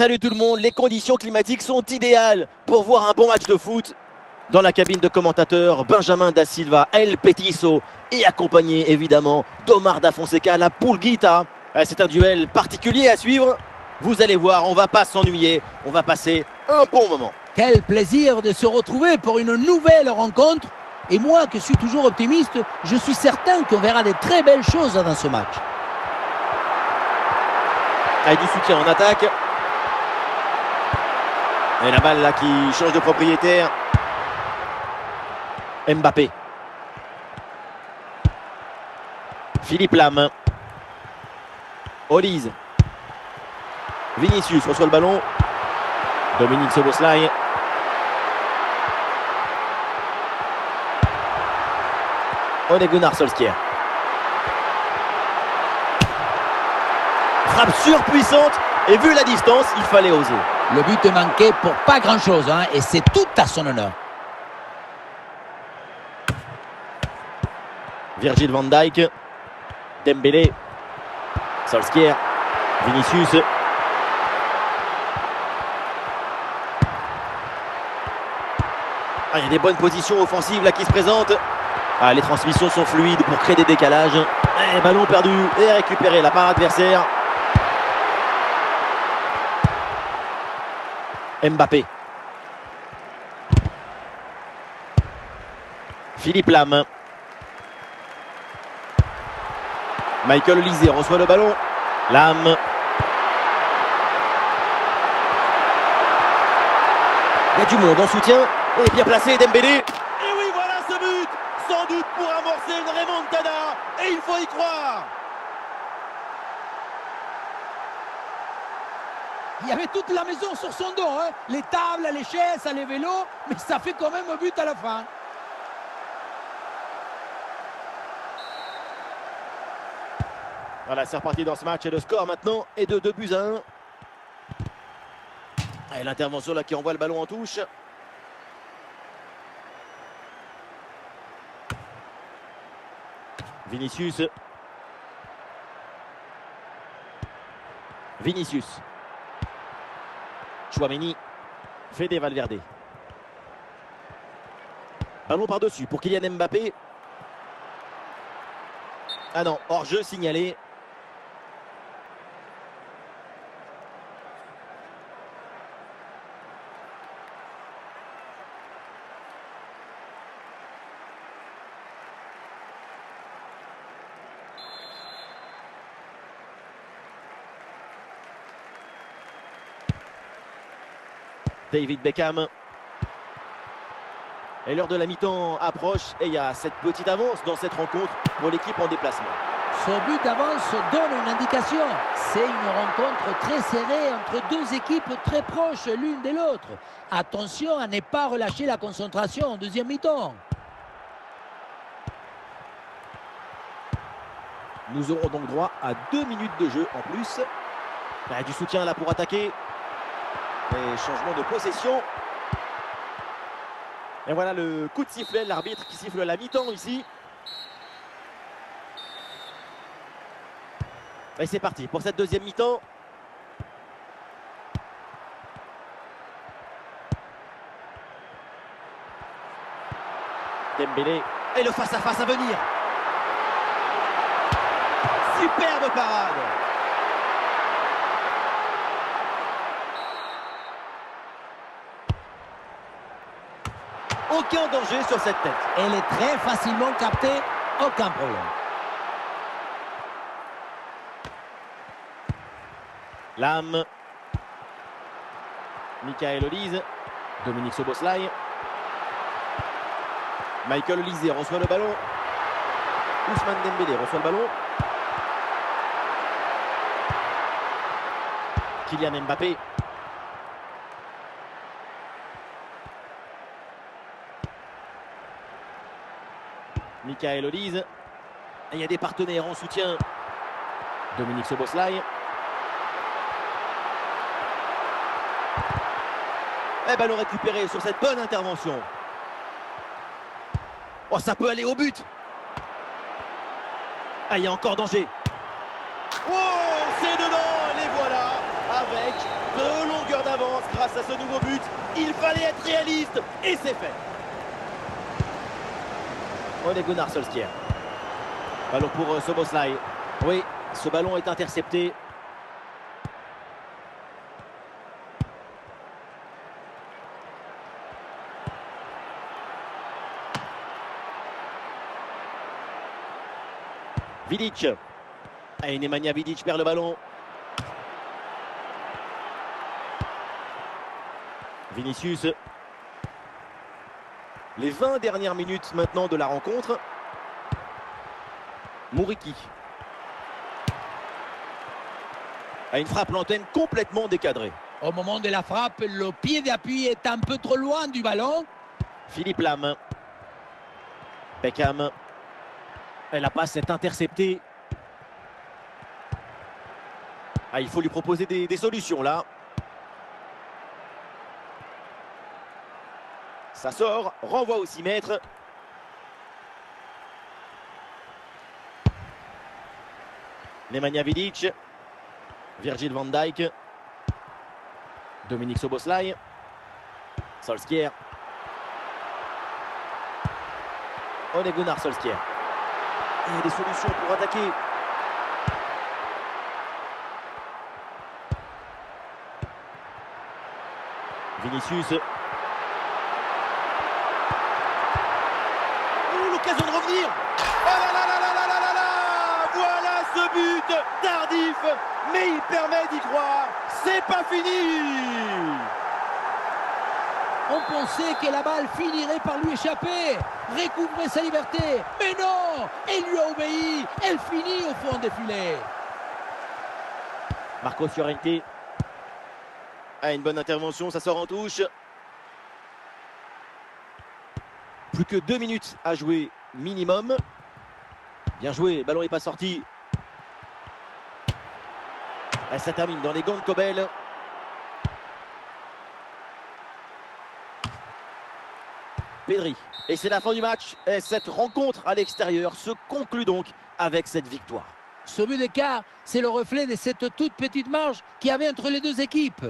Salut tout le monde, les conditions climatiques sont idéales pour voir un bon match de foot. Dans la cabine de commentateurs, Benjamin da Silva, El Petiso et accompagné évidemment d'Omar da Fonseca, la Pulguita. C'est un duel particulier à suivre. Vous allez voir, on va pas s'ennuyer, on va passer un bon moment. Quel plaisir de se retrouver pour une nouvelle rencontre. Et moi qui suis toujours optimiste, je suis certain qu'on verra de très belles choses dans ce match. Avec du soutien en attaque. Et la balle là qui change de propriétaire. Mbappé. Philippe Lam. Olise. Vinicius reçoit le ballon. Dominique Szoboszlai. Ole Gunnar Solskjaer. Frappe surpuissante. Et vu la distance, il fallait oser. Le but est manqué pour pas grand-chose, hein, et c'est tout à son honneur. Virgil van Dijk. Dembélé. Solskjaer. Vinicius. Il y a des bonnes positions offensives là qui se présentent. Les transmissions sont fluides pour créer des décalages. Ballon perdu et récupéré la part adversaire. Mbappé. Philippe Lam. Michael Olise reçoit le ballon. Lam. Il y a du monde en soutien. Et bien placé Dembélé. Et oui, voilà ce but. Sans doute pour amorcer une remontada. Et il faut y croire. Il y avait toute la maison sur son dos, hein. Les tables, les chaises, les vélos, mais ça fait quand même un but à la fin. Voilà, c'est reparti dans ce match et le score maintenant est de 2-1. Et l'intervention là qui envoie le ballon en touche. Vinicius. Vinicius. Tchouaméni. Fede Valverde. Ballon par-dessus pour Kylian Mbappé. Ah non, hors-jeu signalé. David Beckham. Et l'heure de la mi-temps approche et il y a cette petite avance dans cette rencontre pour l'équipe en déplacement. Ce but d'avance donne une indication. C'est une rencontre très serrée entre deux équipes très proches l'une de l'autre. Attention à ne pas relâcher la concentration en deuxième mi-temps. Nous aurons donc droit à 2 minutes de jeu en plus. Du soutien là pour attaquer. Et changement de possession. Et voilà le coup de sifflet, l'arbitre qui siffle la mi-temps ici. Et c'est parti pour cette deuxième mi-temps. Dembélé. Et le face-à-face à venir. Superbe parade. Aucun danger sur cette tête. Elle est très facilement captée, aucun problème. Lam. Michael Olise. Dominique Szoboszlai. Michael Olise reçoit le ballon. Ousmane Dembélé reçoit le ballon. Kylian Mbappé. Michael Olise. Il y a des partenaires en soutien. Dominique Szoboszlai. Et ballon récupéré sur cette bonne intervention. Oh, ça peut aller au but. Il y a encore danger. Oh, c'est dedans. Les voilà avec de longs grâce à ce nouveau but. Il fallait être réaliste et c'est fait. Ole Gunnar Solskjaer. Ballon pour Szoboszlai. Oui, ce ballon est intercepté. Vidic. Et Nemanja Vidic perd le ballon. Vinicius. Les 20 dernières minutes maintenant de la rencontre. Muriqi. A une frappe l'antenne complètement décadrée. Au moment de la frappe, le pied d'appui est un peu trop loin du ballon. Philippe Lam. Beckham. Et la passe est interceptée. Ah, il faut lui proposer des solutions là. Ça sort, renvoi au 6 mètres. Nemanja Vidic. Virgil van Dijk. Dominique Szoboszlai. Solskjaer. Ole Gunnar Solskjaer. Et des solutions pour attaquer. Vinicius. L'occasion de revenir. Oh là là là là là là là là. Voilà ce but tardif, mais il permet d'y croire. C'est pas fini. On pensait que la balle finirait par lui échapper, recouvrer sa liberté. Mais non, elle lui a obéi. Elle finit au fond des filets. Marcos Llorente. Ah, une bonne intervention, ça sort en touche. Plus que 2 minutes à jouer minimum. Bien joué, le ballon n'est pas sorti. Et ça termine dans les gants de Kobel. Pedri. Et c'est la fin du match. Et cette rencontre à l'extérieur se conclut donc avec cette victoire. Ce but d'écart, c'est le reflet de cette toute petite marge qu'il y avait entre les deux équipes.